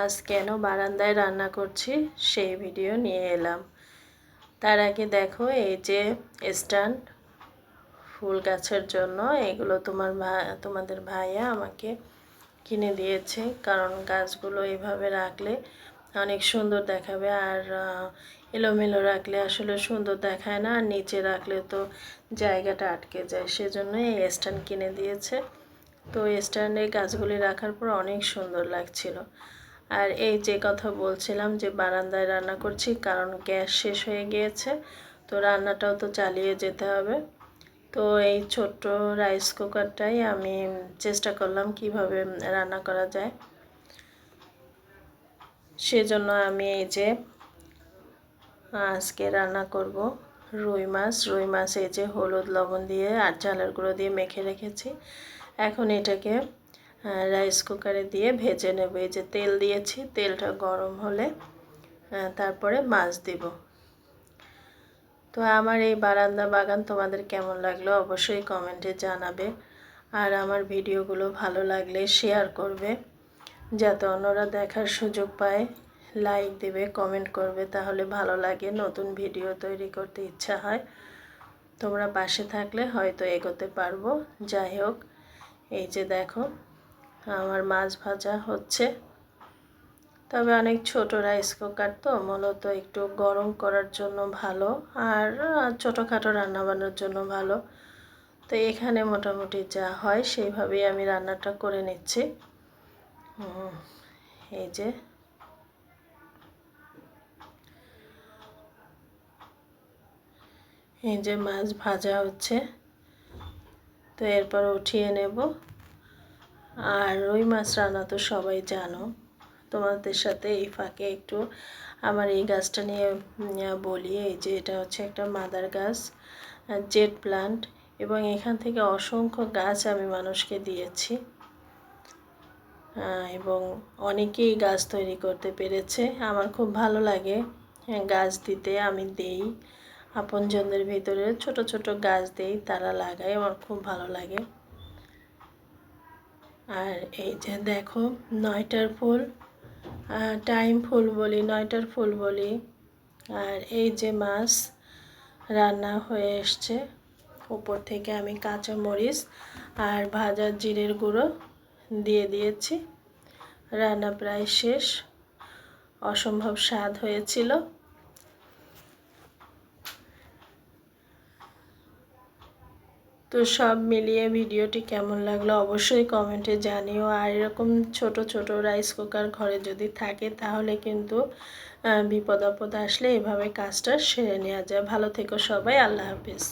আজ কেন বারান্দায় রান্না করছি সেই ভিডিও নিয়ে এলাম। তার আগে দেখো, এই যে স্ট্যান্ড ফুল গাছের জন্য, এগুলো তোমাদের ভাইয়া আমাকে কিনে দিয়েছে। কারণ গাছগুলো এভাবে রাখলে অনেক সুন্দর দেখাবে, আর এলোমেলো রাখলে আসলে সুন্দর দেখায় না, আর নিচে রাখলে তো জায়গাটা আটকে যায়। সেজন্য এই স্ট্যান্ড কিনে দিয়েছে। তো স্ট্যান্ডে গাছগুলি রাখার পর অনেক সুন্দর লাগছিল। আর এই যে কথা বলছিলাম যে বারান্দায় রান্না করছি, কারণ গ্যাস শেষ হয়ে গিয়েছে, তো রান্নাটাও তো চালিয়ে যেতে হবে। তো এই ছোট্ট রাইস কুকারটাই আমি চেষ্টা করলাম কিভাবে রান্না করা যায়। সেজন্য আমি এই যে আজকে রান্না করব রুই মাছ। এই যে হলুদ লবণ দিয়ে আর চালের গুঁড়ো দিয়ে মেখে রেখেছি। এখন এটাকে রাইস কুকারে দিয়ে ভেজে নেব। এই যে তেল দিয়েছি, তেলটা গরম হলে তারপরে মাছ দিব। তো আমার এই বারান্দা বাগান তোমাদের কেমন লাগলো অবশ্যই কমেন্টে জানাবে। আর আমার ভিডিওগুলো ভালো লাগলে শেয়ার করবে, যাতে অন্যরা দেখার সুযোগ পায়। লাইক দেবে, কমেন্ট করবে, তাহলে ভালো লাগে, নতুন ভিডিও তৈরি করতে ইচ্ছা হয়। তোমরা পাশে থাকলে হয়তো এগোতে পারবো। যাই হোক, এই যে দেখো আমার মাছ ভাজা হচ্ছে। তবে অনেক ছোট রাইস কুকার, তো মূলত একটু গরম করার জন্য ভালো, আর ছোটোখাটো রান্নাবান্নার জন্য ভালো। তো এখানে মোটামুটি যা হয় সেইভাবেই আমি রান্নাটা করে নিচ্ছি। এই যে মাছ ভাজা হচ্ছে, তো এরপর উঠিয়ে নেব। আর রুই মাছ রান্না তো সবাই জানো। তোমাদের সাথে এই ফাঁকে একটু আমার এই গাছটা নিয়ে বলি। এই যে এটা হচ্ছে একটা মাদার গাছ, জেড প্লান্ট, এবং এখান থেকে অসংখ্য গাছ আমি মানুষকে দিয়েছি, এবং অনেকেই গাছ তৈরি করতে পেরেছে। আমার খুব ভালো লাগে গাছ দিতে। আমি দেই আপনজনদের ভিতরে, ছোট ছোট গাছ দেই, তারা লাগায়, আমার খুব ভালো লাগে। আর এই যে দেখো 9টার ফুল, টাইম ফুল বলি, 9টার ফুল বলি। আর এই যে মাছ রান্না হয়ে এসছে। উপর থেকে আমি কাঁচা মরিচ আর ভাজা জিরের গুঁড়ো দিয়ে দিয়েছি। রান্না প্রায় শেষ। অসম্ভব স্বাদ হয়েছিল। তো সব মিলিয়ে ভিডিওটি কেমন লাগলো অবশ্যই কমেন্টে জানিও। আর এরকম ছোট ছোট রাইস কুকার ঘরে যদি থাকে, তাহলে কিন্তু বিপদ আপদ আসলে এভাবে কাজটা সেরে নেওয়া যায়। ভালো থেকো সবাই, আল্লাহ হাফিজ।